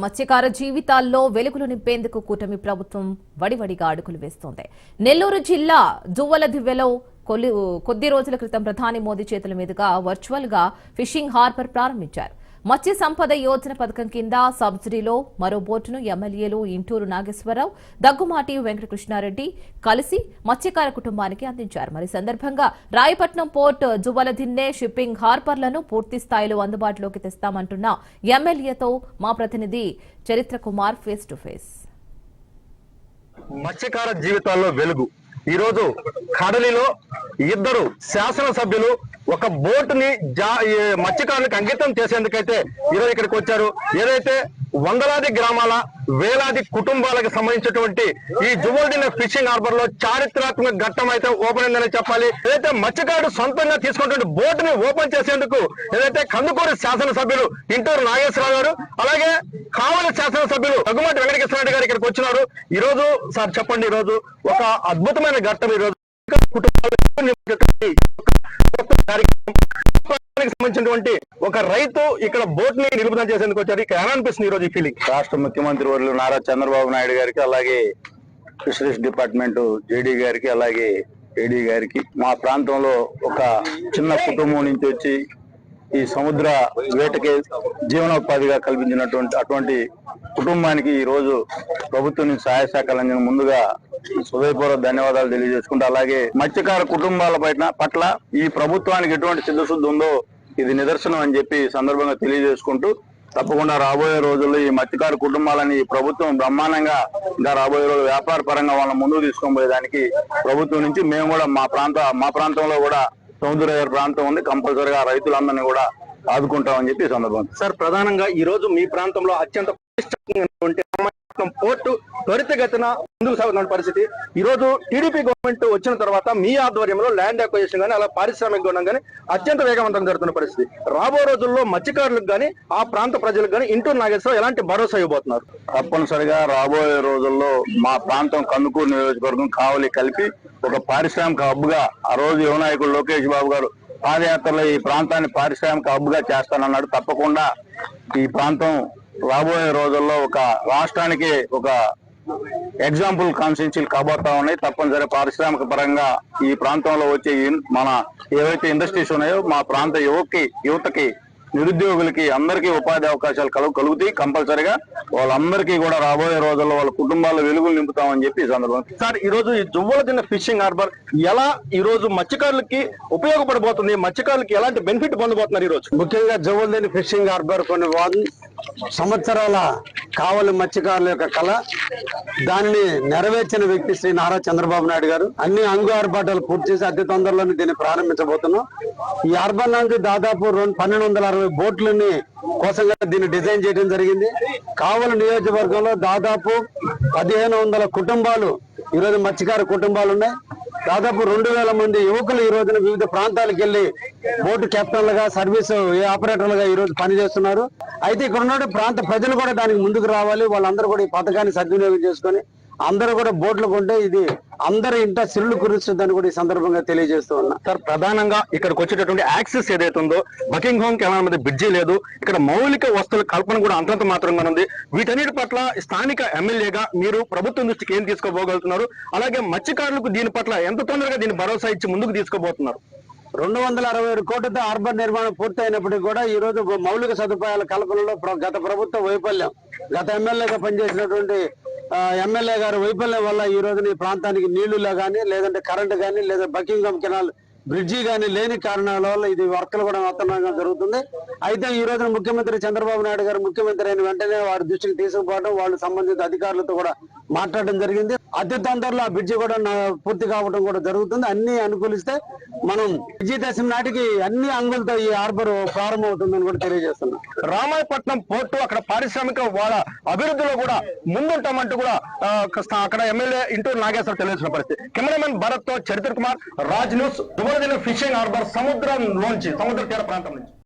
మత్స్యకార జీవితాల్లో వెలుగులు నింపేందుకు కూటమి ప్రభుత్వం వడివడిగా అడుగులు వేస్తోంది. నెల్లూరు జిల్లా జువ్వలదివ్వెలో కొద్ది రోజుల క్రితం ప్రధాని మోదీ చేతుల మీదుగా వర్చువల్ గా ఫిషింగ్ హార్బర్ ప్రారంభించారు. మత్స్య సంపద యోజన పథకం కింద సబ్సిడీలో మరో బోటును ఎమ్మెల్యేలు ఇంటూరు నాగేశ్వరరావు, దగ్గుమాటి వెంకటకృష్ణారెడ్డి కలిసి మత్స్యకార కుటుంబానికి అందించారు. మరి సందర్భంగా రాయపట్నం పోర్ట్ జువ్వలదిన్నె షిప్పింగ్ హార్బర్లను పూర్తి స్థాయిలో అందుబాటులోకి తెస్తామంటున్న ఎమ్మెల్యేతో మా ప్రతినిధి చరిత్ర కుమార్ ఫేస్ టు ఫేస్. మత్స్యకార జీవితాల్లో వెలుగు. ఈ రోజు కడలిలో ఇద్దరు శాసనసభ్యులు ఒక బోటుని మత్స్యకారులకు అంకితం చేసేందుకైతే ఈరోజు ఇక్కడికి వచ్చారు. ఏదైతే వందలాది గ్రామాల వేలాది కుటుంబాలకు సంబంధించినటువంటి ఈ జువ్వలదిన్నె ఫిషింగ్ హార్బర్ లో చారిత్రాత్మక ఘట్టం అయితే ఓపెన్ అయిందని చెప్పాలి. ఏదైతే మత్స్యకారుడు సొంతంగా తీసుకున్నటువంటి బోటుని ఓపెన్ చేసేందుకు ఏదైతే కందుకూరు శాసనసభ్యులు ఇంటూరు నాగేశ్వరరావు గారు, అలాగే కావలి శాసనసభ్యులు దగ్గుమాటి వెంకటకృష్ణారెడ్డి గారు ఇక్కడికి వచ్చినారు. ఈ రోజు సార్ చెప్పండి, ఈ రోజు ఒక అద్భుతమైన ఘట్టం. ఈ రోజు సంబంధించినటువంటి ఒక రైతు ఇక్కడ బోట్ ని నిలుపుదల చేసేందుకు వచ్చారు. ఇక్కడ ఎలా అనిపిస్తుంది ఈ రోజు ఈ ఫీలింగ్? రాష్ట్ర ముఖ్యమంత్రి వర్యులు నారా చంద్రబాబు నాయుడు గారికి, అలాగే ఫిషరీస్ డిపార్ట్మెంట్ జేడీ గారికి, అలాగే ఏడీ గారికి, మా ప్రాంతంలో ఒక చిన్న కుటుంబం నుంచి వచ్చి ఈ సముద్ర వేటకి జీవనోపాధిగా కల్పించినటువంటి అటువంటి కుటుంబానికి ఈ రోజు ప్రభుత్వం నుంచి సహాయ శాఖలు అందిన ముందుగా హృదయపూర్వక ధన్యవాదాలు తెలియజేసుకుంటూ, అలాగే మత్స్యకార కుటుంబాల పట్ల ఈ ప్రభుత్వానికి ఎటువంటి సిద్ధశుద్ధి ఉందో ఇది నిదర్శనం అని చెప్పి సందర్భంగా తెలియజేసుకుంటూ, తప్పకుండా రాబోయే రోజుల్లో ఈ మత్స్యకార కుటుంబాలని ప్రభుత్వం బ్రహ్మాండంగా ఇంకా రాబోయే రోజులు వ్యాపార పరంగా వాళ్ళని ముందుకు తీసుకొని పోయేదానికి ప్రభుత్వం నుంచి మేము కూడా మా ప్రాంతంలో కూడా సముద్ర ప్రాంతం ఉంది, కంపల్సరిగా రైతులందరినీ కూడా ఆదుకుంటామని చెప్పి సందర్భం. సార్, ప్రధానంగా ఈ రోజు మీ ప్రాంతంలో అత్యంత పోర్టు త్వరితగతిన ముందుకు సాగుతున్న పరిస్థితి. ఈ రోజు టీడీపీ గవర్నమెంట్ వచ్చిన తర్వాత మీ ఆధ్వర్యంలో ల్యాండ్ అక్వజిషన్ కానీ, అలా పారిశ్రామిక గొడవ కానీ అత్యంత వేగవంతంగా జరుగుతున్న పరిస్థితి. రాబో రోజుల్లో మత్స్యకారులకు కానీ ఆ ప్రాంత ప్రజలకు కానీ ఇంటూరు నాగేశ్వరరావు ఎలాంటి భరోసా ఇవ్వబోతున్నారు? తప్పనిసరిగా రాబోయే రోజుల్లో మా ప్రాంతం కందుకూరు నియోజకవర్గం కావలి కలిపి ఒక పారిశ్రామిక హబ్ గా ఆ రోజు యువనాయకుడు లోకేష్ బాబు గారు పాదయాత్రలో ఈ ప్రాంతాన్ని పారిశ్రామిక హబ్ గా చేస్తానన్నాడు. తప్పకుండా ఈ ప్రాంతం రాబోయే రోజుల్లో ఒక రాష్ట్రానికి ఒక ఎగ్జాంపుల్ కాన్స్టిట్యూన్సీలు కాబోతా ఉన్నాయి. తప్పనిసరి పారిశ్రామిక పరంగా ఈ ప్రాంతంలో వచ్చే మన ఏవైతే ఇండస్ట్రీస్ ఉన్నాయో మా ప్రాంత యువతకి నిరుద్యోగులకి అందరికీ ఉపాధి అవకాశాలు కలుగుతాయి. కంపల్సరిగా వాళ్ళందరికీ కూడా రాబోయే రోజుల్లో వాళ్ళ కుటుంబాల్లో వెలుగులు నింపుతామని చెప్పి ఈ సందర్భం. సార్, ఈ రోజు ఈ జువ్వలదిన్నె ఫిషింగ్ హార్బర్ ఎలా ఈ రోజు మత్స్యకారులకి ఉపయోగపడబోతుంది? మత్స్యకారులకి ఎలాంటి బెనిఫిట్ పొందబోతున్నారు? ఈ రోజు ముఖ్యంగా జువ్వలదిన్నె ఫిషింగ్ హార్బర్ కొన్ని సంవత్సరాల కావలి మత్స్యకారుల యొక్క కళ, దానిని నెరవేర్చిన వ్యక్తి శ్రీ నారా చంద్రబాబు నాయుడు గారు. అన్ని అంగు ఆర్భాటాలు పూర్తి చేసి అతి తొందరలోనే దీన్ని ప్రారంభించబోతున్నాం. ఈ హార్బర్ నుంచి దాదాపు 1260 బోట్లని కోసంగా దీన్ని డిజైన్ చేయడం జరిగింది. కావలి నియోజకవర్గంలో దాదాపు 1500 కుటుంబాలు ఈరోజు మత్స్యకార కుటుంబాలు ఉన్నాయి. దాదాపు 2000 మంది యువకులు ఈ రోజున వివిధ ప్రాంతాలకు వెళ్లి బోటు కెప్టెన్లుగా, సర్వీస్ ఆపరేటర్లుగా ఈ రోజు పనిచేస్తున్నారు. అయితే ఇక్కడ ఉన్న ప్రాంత ప్రజలు కూడా దానికి ముందుకు రావాలి. వాళ్ళందరూ కూడా ఈ పథకాన్ని సద్వినియోగం చేసుకొని అందరూ కూడా బోట్లు కొంటే ఇది అందరి ఇంట సిరులు కురుస్తుందని కూడా ఈ సందర్భంగా తెలియజేస్తూ ఉన్నా. సార్, ప్రధానంగా ఇక్కడికి వచ్చేటటువంటి యాక్సెస్ ఏదైతే ఉందో బకింగ్హామ్ కెనాల్ మీద బ్రిడ్జి లేదు. ఇక్కడ మౌలిక వస్తువుల కల్పన కూడా అంతంత మాత్రంగా ఉంది. వీటన్నిటి పట్ల స్థానిక ఎమ్మెల్యేగా మీరు ప్రభుత్వం దృష్టికి ఏం తీసుకోబోగలుగుతున్నారు? అలాగే మత్స్యకారులకు దీని పట్ల ఎంత తొందరగా దీన్ని భరోసా ఇచ్చి ముందుకు తీసుకోబోతున్నారు? 267 కోట్లతో హార్బర్ నిర్మాణం పూర్తయినప్పటికీ కూడా ఈ రోజు మౌలిక సదుపాయాల కల్పనలో గత ప్రభుత్వ వైఫల్యం, గత ఎమ్మెల్యేగా పనిచేసినటువంటి ఎమ్మెల్యే గారి వైఫల్యం వల్ల ఈ రోజున ఈ ప్రాంతానికి నీళ్లులో కానీ, లేదంటే కరెంటు కానీ, లేదా బకింగ్హామ్ కెనాల్ బ్రిడ్జి కానీ లేని కారణాల వల్ల ఇది వర్కులు కూడా నూతనంగా జరుగుతుంది. అయితే ఈ రోజున ముఖ్యమంత్రి చంద్రబాబు నాయుడు గారు ముఖ్యమంత్రి అయిన వెంటనే వారి దృష్టికి తీసుకుపోవడం, వాళ్ళు సంబంధిత అధికారులతో కూడా మాట్లాడడం జరిగింది. అతి తొందరలో ఆ బ్రిడ్జి కూడా పూర్తి కావడం కూడా జరుగుతుంది. అన్ని అనుకూలిస్తే మనం విజయదశమి నాటికి అన్ని అంగులతో ఈ హార్బర్ ప్రారంభమవుతుందని కూడా తెలియజేస్తున్నాం. రామాయపట్నం పోర్టు అక్కడ పారిశ్రామిక వాళ్ళ అభివృద్ధిలో కూడా ముందుంటామంటూ కూడా అక్కడ ఎమ్మెల్యే ఇంటూరు నాగేశ్వర తెలియజేసిన పరిస్థితి. కెమెరామెన్ భరత్ తో చరిత్ర Kumar, Raj news, Juvvaladinne fishing harbour సముద్ర తీర ప్రాంతం నుంచి.